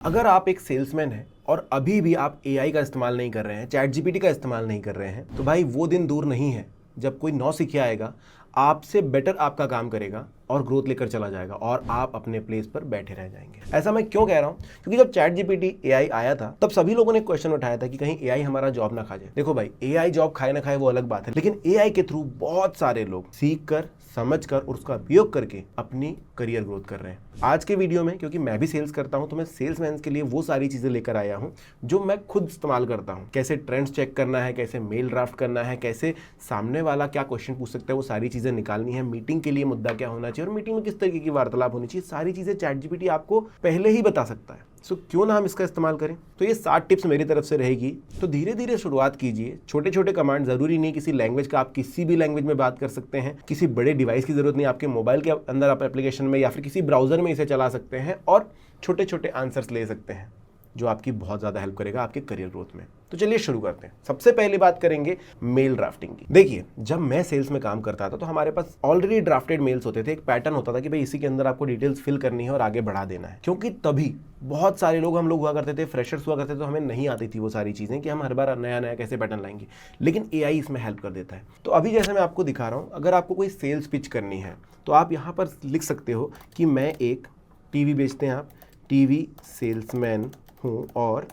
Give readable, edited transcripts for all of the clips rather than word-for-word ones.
अगर आप एक सेल्समैन हैं और अभी भी आप एआई का इस्तेमाल नहीं कर रहे हैं, चैट जीपीटी का इस्तेमाल नहीं कर रहे हैं, तो भाई वो दिन दूर नहीं है जब कोई नौसिखिया आएगा, आपसे बेटर आपका काम करेगा और ग्रोथ लेकर चला जाएगा और आप अपने प्लेस पर बैठे रह जाएंगे। ऐसा मैं क्यों कह रहा हूं? क्योंकि जब चैट जीपीटी एआई आया था तब सभी लोगों ने क्वेश्चन उठाया था कि कहीं एआई हमारा जॉब ना खा जाए। देखो भाई, एआई जॉब खाए ना खाए वो अलग बात है, लेकिन एआई के थ्रू बहुत सारे लोग सीख कर, समझ कर और उसका उपयोग करके अपनी करियर ग्रोथ कर रहे हैं। आज के वीडियो में, क्योंकि मैं भी सेल्स करता हूं, तो मैं सेल्समैन के लिए वो सारी चीजें लेकर आया हूं जो मैं खुद इस्तेमाल करता हूं। कैसे ट्रेंड्स चेक करना है, कैसे मेल ड्राफ्ट करना है, कैसे सामने वाला क्या क्वेश्चन पूछ सकता है, वो सारी चीजें निकालनी है। मीटिंग के लिए मुद्दा क्या होना चाहिए और मीटिंग में किस तरीके की वार्तालाप होनी चाहिए, सारी चीजें चैट जीपीटी आपको पहले ही बता सकता है। सो क्यों ना हम इसका इस्तेमाल करें। तो ये 7 टिप्स मेरी तरफ से रहेगी। तो धीरे धीरे शुरुआत कीजिए। छोटे छोटे कमांड, जरूरी नहीं किसी लैंग्वेज का, आप किसी भी लैंग्वेज में बात कर सकते हैं। किसी बड़े डिवाइस की जरूरत नहीं, आपके मोबाइल के अंदर आप एप्लीकेशन में या फिर किसी ब्राउजर में इसे चला सकते हैं और छोटे छोटे आंसर्स ले सकते हैं, जो आपकी बहुत ज़्यादा हेल्प करेगा आपके करियर ग्रोथ में। तो चलिए शुरू करते हैं। सबसे पहले बात करेंगे मेल ड्राफ्टिंग की। देखिए, जब मैं सेल्स में काम करता था तो हमारे पास ऑलरेडी ड्राफ्टेड मेल्स होते थे। एक पैटर्न होता था कि भाई इसी के अंदर आपको डिटेल्स फिल करनी है और आगे बढ़ा देना है। क्योंकि तभी बहुत सारे लोग, हम लोग हुआ करते थे, फ्रेशर्स हुआ करते थे, तो हमें नहीं आती थी वो सारी चीज़ें कि हम हर बार नया नया कैसे पैटर्न लाएंगे। लेकिन एआई इसमें हेल्प कर देता है। तो अभी जैसे मैं आपको दिखा रहा हूँ, अगर आपको कोई सेल्स पिच करनी है तो आप यहाँ पर लिख सकते हो कि मैं एक टीवी बेचते हैं आप, टीवी सेल्समैन हूँ और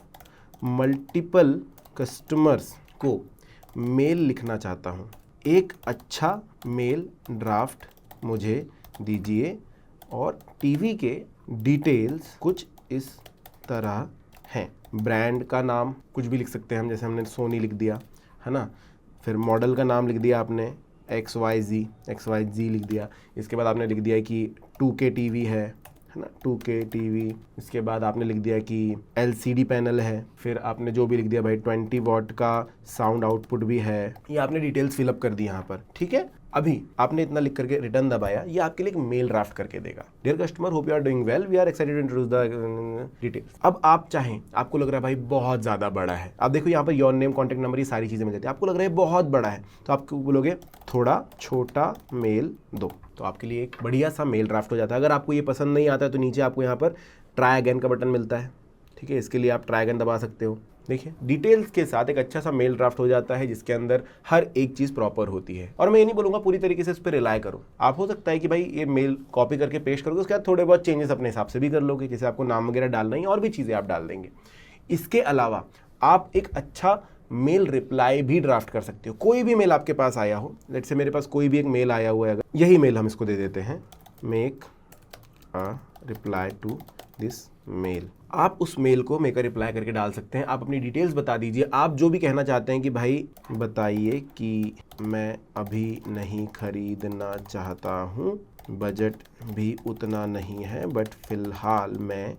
मल्टीपल कस्टमर्स को मेल लिखना चाहता हूँ। एक अच्छा मेल ड्राफ्ट मुझे दीजिए और टीवी के डिटेल्स कुछ इस तरह हैं। ब्रांड का नाम कुछ भी लिख सकते हैं हम, जैसे हमने सोनी लिख दिया है ना। फिर मॉडल का नाम लिख दिया आपने, XYZ लिख दिया। इसके बाद आपने लिख दिया कि 2K टीवी है ना, 2K टीवी। इसके बाद आपने लिख दिया कि LCD पैनल है। फिर आपने जो भी लिख दिया भाई 20 वॉट का साउंड आउटपुट भी है। ये आपने डिटेल्स फिलअप कर दी यहाँ पर, ठीक है। अभी आपने इतना लिख करके रिटर्न दबाया, ये आपके लिए एक मेल ड्राफ्ट करके देगा। Dear customer, hope you are doing well, we are excited to introduce the details. अब आप चाहें, आपको लग रहा है भाई बहुत ज़्यादा बड़ा है, आप देखो यहाँ per your name, contact number, ये सारी चीज़ें मिल जाती है। आपको लग रहा है बहुत बड़ा है, तो आप बोलोगे थोड़ा छोटा मेल दो, तो आपके लिए एक बढ़िया सा मेल ड्राफ्ट हो जाता है। अगर आपको ये पसंद नहीं आता है तो नीचे आपको यहाँ पर ट्राई अगेन का बटन मिलता है, ठीक है। इसके लिए आप ट्राई अगेन दबा सकते हो। देखिए, डिटेल्स के साथ एक अच्छा सा मेल ड्राफ्ट हो जाता है जिसके अंदर हर एक चीज़ प्रॉपर होती है। और मैं ये नहीं बोलूँगा पूरी तरीके से इस पर रिलाय करो। आप हो सकता है कि भाई ये मेल कॉपी करके पेस्ट करोगे, उसके बाद थोड़े बहुत चेंजेस अपने हिसाब से भी कर लोगे, जैसे आपको नाम वगैरह डालना ही और भी चीज़ें आप डाल देंगे। इसके अलावा आप एक अच्छा मेल रिप्लाई भी ड्राफ्ट कर सकते हो। कोई भी मेल आपके पास आया हो, लेट्स से मेरे पास कोई भी एक मेल आया हुआ है, अगर यही मेल हम इसको दे देते हैं, make a reply to this mail. आप उस मेल को मेक अ रिप्लाई करके डाल सकते हैं। आप अपनी डिटेल्स बता दीजिए, आप जो भी कहना चाहते हैं कि भाई बताइए कि मैं अभी नहीं खरीदना चाहता हूँ, बजट भी उतना नहीं है, बट फिलहाल मैं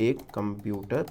एक कंप्यूटर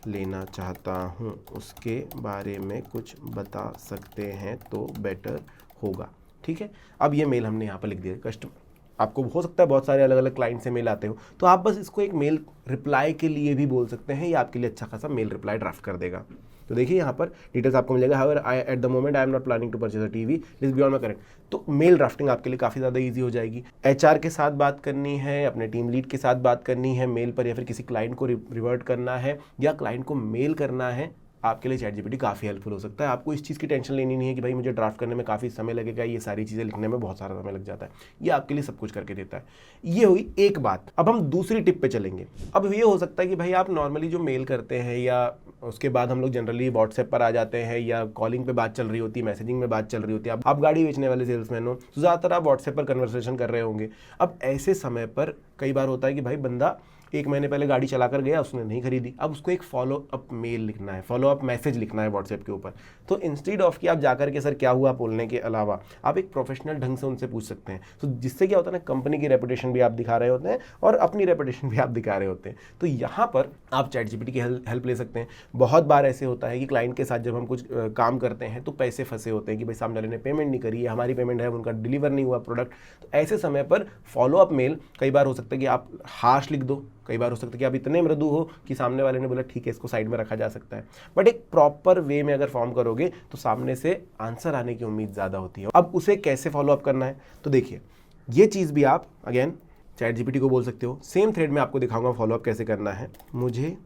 लेना चाहता हूँ, उसके बारे में कुछ बता सकते हैं तो बेटर होगा, ठीक है। अब ये मेल हमने यहाँ पर लिख दिया। कस्टमर, आपको हो सकता है बहुत सारे अलग अलग क्लाइंट से मेल आते हो, तो आप बस इसको एक मेल रिप्लाई के लिए भी बोल सकते हैं, ये आपके लिए अच्छा खासा मेल रिप्लाई ड्राफ्ट कर देगा। तो देखिए यहाँ पर डिटेल्स आपको मिल जाएगा। However at the moment I am not planning to purchase a TV, it is beyond my current. तो मेल ड्राफ्टिंग आपके लिए काफ़ी ज़्यादा ईजी हो जाएगी। HR के साथ बात करनी है, अपने टीम लीड के साथ बात करनी है मेल पर, या फिर किसी क्लाइंट को रिवर्ट करना है या क्लाइंट को मेल करना है, आपके लिए चैट जीपीटी काफ़ी हेल्पफुल हो सकता है। आपको इस चीज़ की टेंशन लेनी नहीं है कि भाई मुझे ड्राफ्ट करने में काफ़ी समय लगेगा, ये सारी चीज़ें लिखने में बहुत सारा समय लग जाता है। ये आपके लिए सब कुछ करके देता है। ये हुई एक बात। अब हम दूसरी टिप पे चलेंगे। अब ये हो सकता है कि भाई आप नॉर्मली जो मेल करते हैं या उसके बाद हम लोग जनरली व्हाट्सएप पर आ जाते हैं या कॉलिंग पे बात चल रही होती है, मैसेजिंग में बात चल रही होती है, आप गाड़ी बेचने वाले सेल्समैन हो तो ज़्यादातर आप व्हाट्सएप पर कन्वर्सेशन कर रहे होंगे। अब ऐसे समय पर कई बार होता है कि भाई बंदा 1 महीने पहले गाड़ी चला कर गया, उसने नहीं खरीदी, अब उसको एक फॉलो अप मेल लिखना है, फॉलो अप मैसेज लिखना है व्हाट्सएप के ऊपर। तो इंस्टीड ऑफ कि आप जाकर के सर क्या हुआ बोलने के अलावा आप एक प्रोफेशनल ढंग से उनसे पूछ सकते हैं। तो जिससे क्या होता है ना, कंपनी की रेपुटेशन भी आप दिखा रहे होते हैं और अपनी रेपुटेशन भी आप दिखा रहे होते हैं। तो यहाँ पर आप चैट जीपीटी की हेल्प ले सकते हैं। बहुत बार ऐसे होता है कि क्लाइंट के साथ जब हम कुछ काम करते हैं तो पैसे फंसे होते हैं कि भाई सामने वाले ने पेमेंट नहीं करी है, हमारी पेमेंट है, उनका डिलीवर नहीं हुआ प्रोडक्ट। तो ऐसे समय पर फॉलो अप मेल, कई बार हो सकता है कि आप हार्श लिख दो, कई बार हो सकता है कि आप इतने मृदु हो कि सामने वाले ने बोला ठीक है इसको साइड में रखा जा सकता है, बट एक प्रॉपर वे में अगर फॉर्म करोगे तो सामने से आंसर आने की उम्मीद ज़्यादा होती है। अब उसे कैसे फॉलो अप करना है, तो देखिए ये चीज़ भी आप अगेन चैट जीपीटी को बोल सकते हो। सेम थ्रेड में आपको दिखाऊंगा फॉलो अप कैसे करना है। मुझे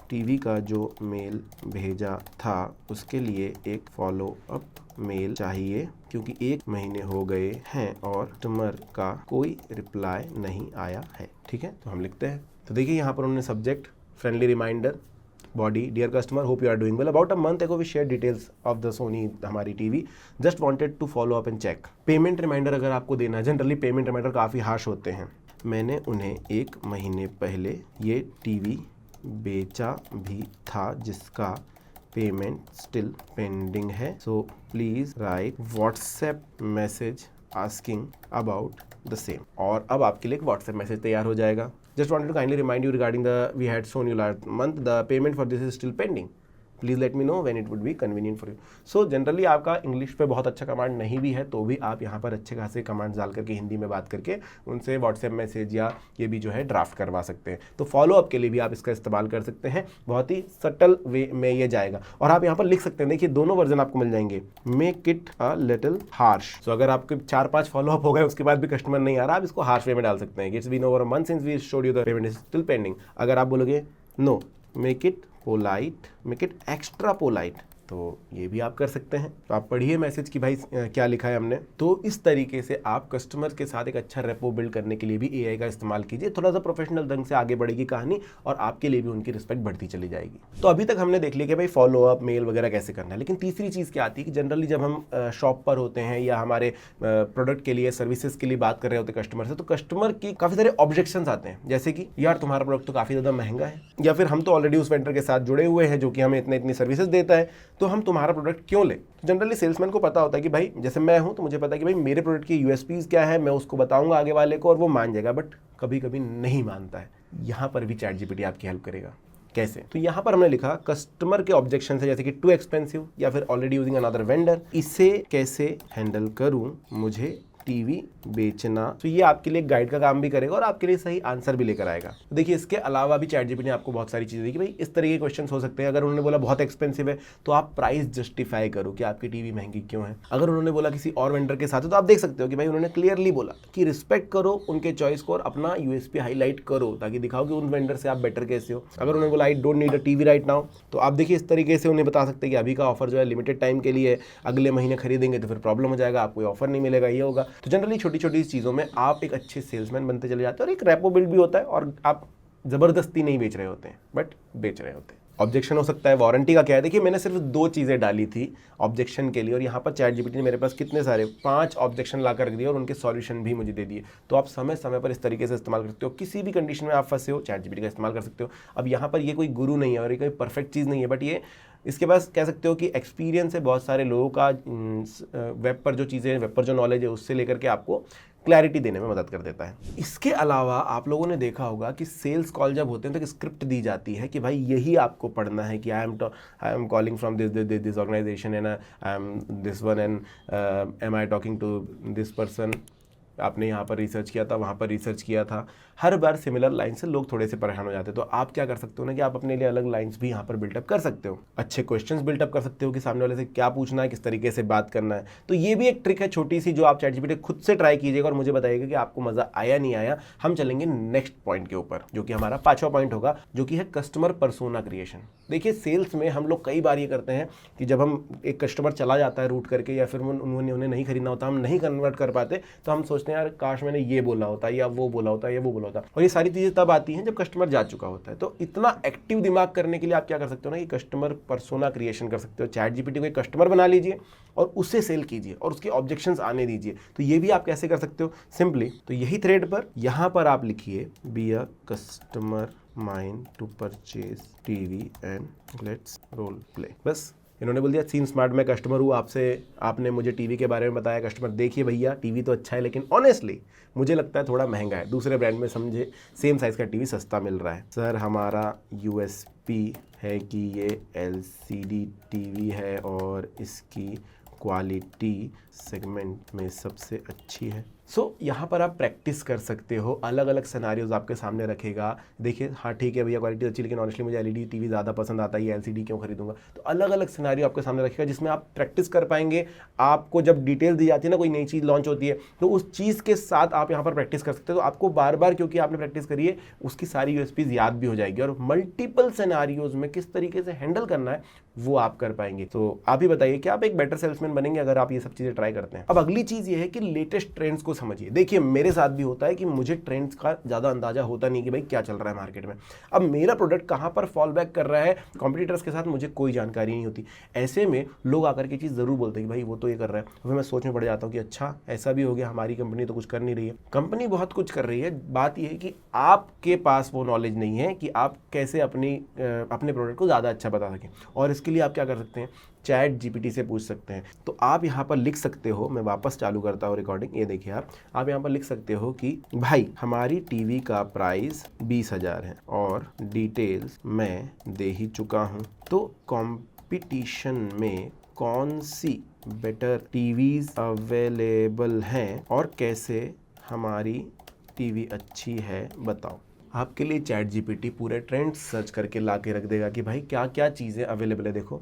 टीवी का जो मेल भेजा था उसके लिए एक फॉलो अप मेल चाहिए क्योंकि 1 महीने हो गए हैं और कस्टमर का कोई रिप्लाई नहीं आया है। ठीक है, तो हम लिखते हैं। तो देखिए यहाँ पर उन्होंने subject friendly reminder, body dear customer hope you are doing well, about a month ago we share details of the Sony हमारी TV, just wanted to follow up and check. Payment reminder अगर आपको देना है, generally payment reminder काफ़ी harsh होते हैं। मैंने उन्हें 1 महीने पहले ये टीवी बेचा भी था जिसका पेमेंट स्टिल पेंडिंग है, so please right WhatsApp message asking about the same. और अब आपके लिए एक व्हाट्सएप मैसेज तैयार हो जाएगा। Just wanted to kindly remind you regarding the we had shown you last month the payment for this is still pending, please let me know when it would be convenient for you. So generally आपका English पे बहुत अच्छा command नहीं भी है तो भी आप यहाँ पर अच्छे खासे कमांड्स डाल करके हिंदी में बात करके उनसे व्हाट्सएप मैसेज या ये भी जो है ड्राफ्ट करवा सकते हैं। तो फॉलो अप के लिए भी आप इसका इस्तेमाल कर सकते हैं, बहुत ही सटल वे में ये जाएगा। और आप यहाँ पर लिख सकते हैं, देखिए दोनों वर्जन आपको मिल जाएंगे, make it a little harsh. So अगर आपके 4-5 फॉलो अप हो गए उसके बाद भी कस्टमर नहीं आ रहा, आप इसको हार्श वे में डाल सकते हैं। It's been over a month since we showed you the payment is still pending. अगर आप बोलोगे no, make it polite, make it extra polite, तो ये भी आप कर सकते हैं। तो आप पढ़िए मैसेज की भाई क्या लिखा है हमने। तो इस तरीके से आप कस्टमर के साथ एक अच्छा रेपो बिल्ड करने के लिए भी एआई का इस्तेमाल कीजिए। थोड़ा सा प्रोफेशनल ढंग से आगे बढ़ेगी कहानी और आपके लिए भी उनकी रिस्पेक्ट बढ़ती चली जाएगी। तो अभी तक हमने देख लिया कि भाई फॉलो अप मेल वगैरह कैसे करना है, लेकिन तीसरी चीज़ क्या आती है कि जनरली जब हम शॉप पर होते हैं या हमारे प्रोडक्ट के लिए सर्विसेज के लिए बात कर रहे होते हैं कस्टमर से, तो कस्टमर की काफ़ी सारे ऑब्जेक्शंस आते हैं, जैसे कि यार तुम्हारा प्रोडक्ट तो काफ़ी ज़्यादा महंगा है, या फिर हम तो ऑलरेडी उस वेंडर के साथ जुड़े हुए हैं जो कि हमें इतनी सर्विसेज देता है, तो हम तुम्हारा प्रोडक्ट क्यों ले। तो जनरली सेल्समैन को पता होता है कि भाई जैसे मैं हूं तो मुझे पता है कि भाई मेरे प्रोडक्ट की यूएसपीज क्या है, मैं उसको बताऊंगा आगे वाले को और वो मान जाएगा, बट कभी कभी नहीं मानता है। यहां पर भी चैट जीपीटी आपकी हेल्प करेगा। कैसे? तो यहां पर हमने लिखा कस्टमर के ऑब्जेक्शन है जैसे कि टू एक्सपेंसिव या फिर ऑलरेडी यूजिंग अनदर वेंडर, इसे कैसे हैंडल करूं, मुझे टीवी बेचना। तो ये आपके लिए गाइड का काम भी करेगा और आपके लिए सही आंसर भी लेकर आएगा। तो देखिए इसके अलावा भी चैट जीपीटी ने आपको बहुत सारी चीजें दी कि भाई इस तरह के क्वेश्चंस हो सकते हैं। अगर उन्होंने बोला बहुत एक्सपेंसिव है तो आप प्राइस जस्टिफाई करो कि आपकी टीवी महंगी क्यों है। अगर उन्होंने बोला किसी और वेंडर के साथ है तो आप देख सकते हो कि भाई उन्होंने क्लियरली बोला कि रिस्पेक्ट करो उनके चॉइस को और अपना यूएसपी हाईलाइट करो ताकि दिखाओ कि उन वेंडर से आप बेटर कैसे हो। अगर उन्होंने बोला I don't need a TV right now, तो आप देखिए इस तरीके से उन्हें बता सकते हैं कि अभी का ऑफर जो है लिमिटेड टाइम के लिए, अगले महीने खरीदेंगे तो फिर प्रॉब्लम हो जाएगा, आपको ऑफर नहीं मिलेगा, ये होगा। तो जनरली छोटी छोटी चीज़ों में आप एक अच्छे सेल्समैन बनते चले जाते हैं और एक रेपो बिल्ड भी होता है और आप जबरदस्ती नहीं बेच रहे होते हैं बट बेच रहे होते हैं। ऑब्जेक्शन हो सकता है, वारंटी का क्या है, देखिए मैंने सिर्फ 2 चीज़ें डाली थी ऑब्जेक्शन के लिए और यहाँ पर चैट जीपीटी ने मेरे पास कितने सारे 5 ऑब्जेक्शन ला कर दिए और उनके सॉल्यूशन भी मुझे दे दिए। तो आप समय समय पर इस तरीके से इस्तेमाल कर सकते हो, किसी भी कंडीशन में आप फंसे हो चैट जीपीटी का इस्तेमाल कर सकते हो। अब यहाँ पर ये कोई गुरु नहीं है और ये कोई परफेक्ट चीज़ नहीं है, बट ये इसके पास कह सकते हो कि एक्सपीरियंस है बहुत सारे लोगों का, वेब पर जो चीज़ें, वेब पर जो नॉलेज है उससे लेकर के आपको क्लैरिटी देने में मदद कर देता है। इसके अलावा आप लोगों ने देखा होगा कि सेल्स कॉल जब होते हैं तो एक स्क्रिप्ट दी जाती है कि भाई यही आपको पढ़ना है कि I am calling from this organisation and I am this one and am I talking to this person. आपने यहाँ पर रिसर्च किया था, वहाँ पर रिसर्च किया था, हर बार सिमिलर लाइन से लोग थोड़े से परेशान हो जाते हैं। तो आप क्या कर सकते हो ना कि आप अपने लिए अलग लाइंस भी यहाँ पर बिल्टअप कर सकते हो, अच्छे क्वेश्चंस बिल्टअप कर सकते हो कि सामने वाले से क्या पूछना है, किस तरीके से बात करना है। तो ये भी एक ट्रिक है छोटी सी जो आप चैट जीपीटी खुद से ट्राई कीजिएगा और मुझे बताइएगा कि आपको मजा आया नहीं आया। हम चलेंगे नेक्स्ट पॉइंट के ऊपर जो कि हमारा 5वां पॉइंट होगा, जो कि है कस्टमर पर्सोना क्रिएशन। देखिए सेल्स में हम लोग कई बार ये करते हैं कि जब हम एक कस्टमर चला जाता है रूट करके या फिर उन्हें नहीं खरीदना होता, हम नहीं कन्वर्ट कर पाते, तो हम सोचते हैं यार काश मैंने ये बोला होता या वो बोला होता या वो बोला होता। और ये सारी चीजें तब आती हैं जब कस्टमर जा चुका होता है। तो इतना एक्टिव दिमाग करने के लिए आप क्या कर सकते हो ना कि कस्टमर पर्सोना क्रिएशन कर सकते हो। चैट जीपीटी को एक कस्टमर बना लीजिए और उससे सेल कीजिए और उसके ऑब्जेक्शंस आने दीजिए। तो ये भी आप कैसे कर सकते हो, सिंपली तो यही थ्रेड पर यहाँ पर आप लिखिए be a customer mind to purchase TV and let's role play. बस इन्होंने बोल दिया सीन स्मार्ट, मैं कस्टमर हूँ, आपने मुझे टीवी के बारे में बताया। कस्टमर देखिए भैया टीवी तो अच्छा है लेकिन ऑनेस्टली मुझे लगता है थोड़ा महंगा है, दूसरे ब्रांड में समझे सेम साइज़ का टीवी सस्ता मिल रहा है। सर हमारा यूएसपी है कि ये एलसीडी टीवी है और इसकी क्वालिटी सेगमेंट में सबसे अच्छी है। सो यहाँ पर आप प्रैक्टिस कर सकते हो, अलग अलग सिनारियोज आपके सामने रखेगा। देखिए हाँ ठीक है भैया क्वालिटी अच्छी, लेकिन ऑनेस्टली मुझे एलईडी टीवी ज़्यादा पसंद आता है, ये एलसीडी क्यों खरीदूंगा। तो अलग अलग सिनारियो आपके सामने रखेगा जिसमें आप प्रैक्टिस कर पाएंगे। आपको जब डिटेल दी जाती है ना, कोई नई चीज़ लॉन्च होती है, तो उस चीज़ के साथ आप यहाँ पर प्रैक्टिस कर सकते हो। तो आपको बार बार, क्योंकि आपने प्रैक्टिस करी है, उसकी सारी यूएसपीज याद भी हो जाएगी और मल्टीपल सिनारियोज में किस तरीके से हैंडल करना है वो आप कर पाएंगे। तो आप ही बताइए कि आप एक बेटर सेल्समैन बनेंगे अगर आप ये सब चीज़ें ट्राई करते हैं। अब अगली चीज़ ये है कि लेटेस्ट ट्रेंड्स को समझिए। देखिए मेरे साथ भी होता है कि मुझे ट्रेंड्स का ज़्यादा अंदाजा होता नहीं कि भाई क्या चल रहा है मार्केट में। अब मेरा प्रोडक्ट कहाँ पर फॉल बैक कर रहा है कॉम्पिटिटर्स के साथ, मुझे कोई जानकारी नहीं होती। ऐसे में लोग आकर के चीज़ ज़रूर बोलते हैं कि भाई वो तो ये कर रहा है। फिर मैं सोच में पड़ जाता हूँ कि अच्छा ऐसा भी हो गया, हमारी कंपनी तो कुछ कर नहीं रही है। कंपनी बहुत कुछ कर रही है, बात यह है कि आपके पास वो नॉलेज नहीं है कि आप कैसे अपने प्रोडक्ट को ज़्यादा अच्छा बता सकें। और इसके लिए आप क्या कर सकते हैं, चैट जीपीटी से पूछ सकते हैं। तो आप यहाँ पर लिख सकते हो, मैं वापस चालू करता हूँ रिकॉर्डिंग, ये देखिए आप यहाँ पर लिख सकते हो कि भाई हमारी टीवी का प्राइस 20,000 है और डिटेल्स मैं दे ही चुका हूँ, तो कंपटीशन में कौन सी बेटर टीवीज अवेलेबल हैं और कैसे हमारी टीवी अच्छी है बताओ। आपके लिए चैट जीपीटी पूरे ट्रेंड्स सर्च करके ला के रख देगा कि भाई क्या क्या चीज़ें अवेलेबल है। देखो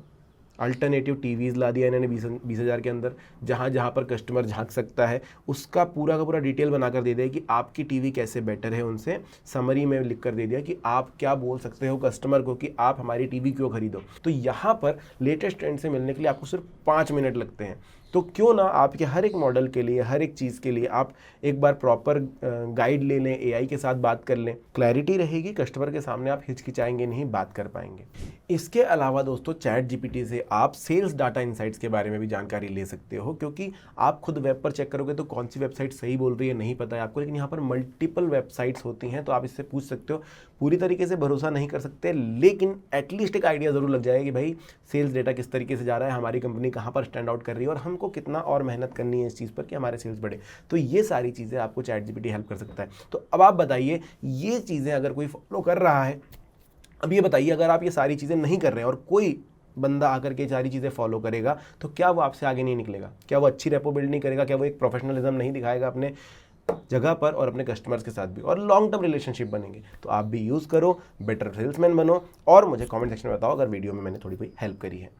अल्टरनेटिव टीवीज़ ला दिया इन्होंने 20,000 के अंदर, जहाँ जहाँ पर कस्टमर झांक सकता है उसका पूरा का पूरा डिटेल बनाकर दे दिया कि आपकी टीवी कैसे बेटर है उनसे। समरी में लिख कर दे दिया कि आप क्या बोल सकते हो कस्टमर को कि आप हमारी टीवी क्यों खरीदो। तो यहाँ पर लेटेस्ट ट्रेंड से मिलने के लिए आपको सिर्फ 5 मिनट लगते हैं। तो क्यों ना आपके हर एक मॉडल के लिए, हर एक चीज़ के लिए आप एक बार प्रॉपर गाइड ले लें, एआई के साथ बात कर लें, क्लैरिटी रहेगी, कस्टमर के सामने आप हिचकिचाएंगे नहीं, बात कर पाएंगे। इसके अलावा दोस्तों चैट जीपीटी से आप सेल्स डाटा इनसाइट्स के बारे में भी जानकारी ले सकते हो, क्योंकि आप खुद वेब पर चेक करोगे तो कौन सी वेबसाइट सही बोल रही है नहीं पता है आपको, लेकिन यहाँ पर मल्टीपल वेबसाइट्स होती हैं तो आप इससे पूछ सकते हो। पूरी तरीके से भरोसा नहीं कर सकते, लेकिन एटलीस्ट एक आइडिया ज़रूर लग जाएगा कि भाई सेल्स डेटा किस तरीके से जा रहा है, हमारी कंपनी कहाँ पर स्टैंड आउट कर रही है और हमको कितना और मेहनत करनी है इस चीज़ पर कि हमारे सेल्स बढ़े। तो ये सारी चीज़ें आपको चैट जीपीटी हेल्प कर सकता है। तो अब आप बताइए, ये चीज़ें अगर कोई फॉलो कर रहा है, अब ये बताइए अगर आप ये सारी चीज़ें नहीं कर रहे हैं और कोई बंदा आकर के सारी चीज़ें फॉलो करेगा, तो क्या वो आपसे आगे नहीं निकलेगा? क्या वो अच्छी रेपो बिल्ड नहीं करेगा? क्या वो एक प्रोफेशनलिज्म नहीं दिखाएगा अपने जगह पर और अपने कस्टमर्स के साथ भी, और लॉन्ग टर्म रिलेशनशिप बनेंगे? तो आप भी यूज़ करो, बेटर सेल्समैन बनो और मुझे कमेंट सेक्शन में बताओ अगर वीडियो में मैंने थोड़ी कोई हेल्प करी है।